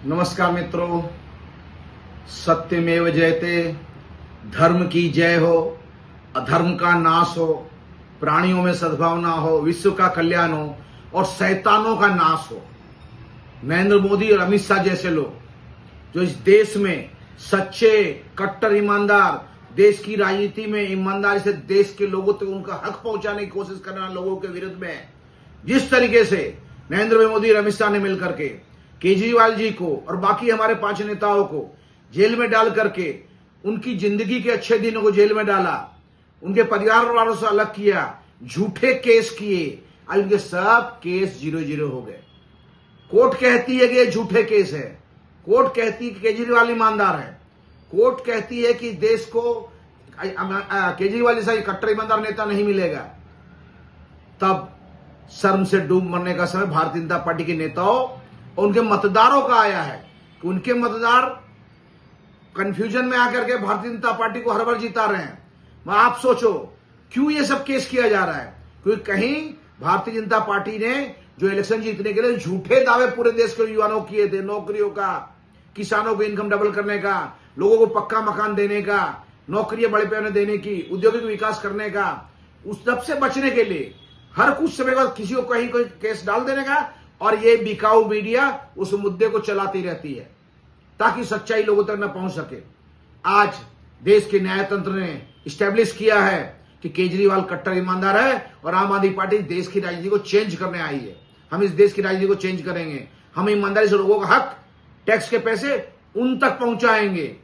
नमस्कार मित्रों, सत्यमेव जयते। धर्म की जय हो, अधर्म का नाश हो, प्राणियों में सद्भावना हो, विश्व का कल्याण हो और शैतानों का नाश हो। नरेंद्र मोदी और अमित शाह जैसे लोग जो इस देश में सच्चे कट्टर ईमानदार, देश की राजनीति में ईमानदारी से देश के लोगों तक उनका हक पहुंचाने की कोशिश करने वाले लोगों के विरुद्ध में जिस तरीके से नरेंद्र मोदी और अमित शाह ने मिलकर के केजरीवाल जी को और बाकी हमारे 5 नेताओं को जेल में डाल करके उनकी जिंदगी के अच्छे दिनों को जेल में डाला, उनके परिवार वालों से अलग किया, झूठे केस किए, आज उनके सब केस 0-0 हो गए। कोर्ट कहती है कि ये झूठे केस है, कोर्ट कहती है कि केजरीवाल ईमानदार है, कोर्ट कहती है कि देश को केजरीवाल जैसा कट्टर ईमानदार नेता नहीं मिलेगा। तब शर्म से डूब मरने का समय भारतीय जनता पार्टी के नेताओं और उनके मतदारों का आया है कि उनके मतदार कंफ्यूजन में आकर के भारतीय जनता पार्टी को हर बार जिता रहे हैं। मैं आप सोचो क्यों ये सब केस किया जा रहा है? क्योंकि कहीं भारतीय जनता पार्टी ने जो इलेक्शन जीतने के लिए झूठे दावे पूरे देश के युवाओं किए थे, नौकरियों का, किसानों को इनकम डबल करने का, लोगों को पक्का मकान देने का, नौकरियां बड़े पैमाने देने की, औद्योगिक विकास करने का, उस सब से बचने के लिए हर कुछ समय बाद किसी को कहीं कोई केस डाल देने का और ये बिकाऊ मीडिया उस मुद्दे को चलाती रहती है ताकि सच्चाई लोगों तक न पहुंच सके। आज देश के न्यायतंत्र ने स्टैब्लिश किया है कि केजरीवाल कट्टर ईमानदार है और आम आदमी पार्टी देश की राजनीति को चेंज करने आई है। हम इस देश की राजनीति को चेंज करेंगे। हम ईमानदारी से लोगों का हक, टैक्स के पैसे उन तक पहुंचाएंगे।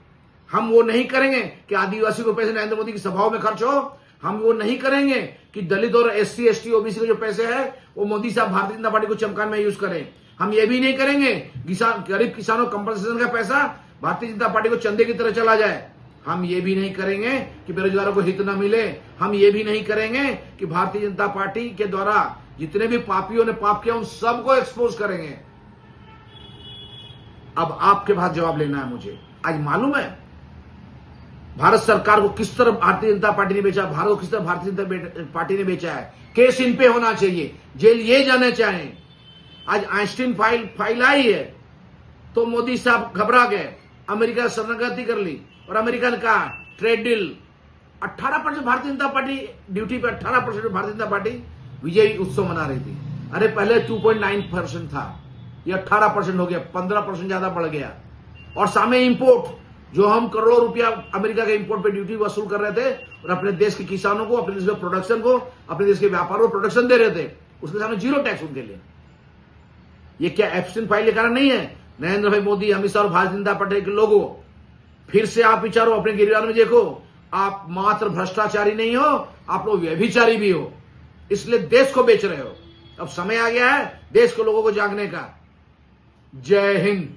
हम वो नहीं करेंगे कि आदिवासी को पैसे नरेंद्र मोदी की सभाओं में खर्च हो। हम वो नहीं करेंगे कि दलित और SC ST OBC के जो पैसे है वो मोदी साहब भारतीय जनता पार्टी को चमकाने में यूज करें। हम ये भी नहीं करेंगे गरीब किसानों कंपनसेशन का पैसा भारतीय जनता पार्टी को चंदे की तरह चला जाए। हम ये भी नहीं करेंगे कि बेरोजगारों को हित न मिले। हम ये भी नहीं करेंगे कि भारतीय जनता पार्टी के द्वारा जितने भी पापियों ने पाप किया उन सबको एक्सपोज करेंगे। अब आपके पास जवाब लेना है मुझे। आज मालूम है भारत सरकार को किस तरह भारतीय जनता पार्टी ने बेचा, भारत को किस तरह भारतीय जनता पार्टी ने बेचा है। केस इन पे होना चाहिए, जेल ये जाने चाहें। आज आइंस्टीन फाइल आई है तो मोदी साहब घबरा गए, अमेरिका शरणागति कर ली और अमेरिका ने कहा trade deal 18% Bharatiya Janata party duty पे, 18% भारतीय जनता पार्टी विजय उत्सव मना रही थी। अरे पहले 2.9% था, ये 18% हो गया, 15% ज्यादा बढ़ गया। और सामने इंपोर्ट जो हम करोड़ों रुपया अमेरिका के इंपोर्ट पे ड्यूटी वसूल कर रहे थे और अपने देश के किसानों को, अपने देश के प्रोडक्शन को, अपने देश के व्यापारों को प्रोडक्शन दे रहे थे, उसके सामने 0 टैक्स उनके लिए। ये क्या एब्सेंट फाइल के कारण नहीं है? नरेंद्र भाई मोदी, अमित शाह और भारतीय जनता पार्टी के लोगों, फिर से आप विचारो, अपने गिरफ्तार में देखो। आप मात्र भ्रष्टाचारी नहीं हो, आप लोग व्यभिचारी भी हो, इसलिए देश को बेच रहे हो। अब समय आ गया है देश के लोगों को जागने का। जय हिंद।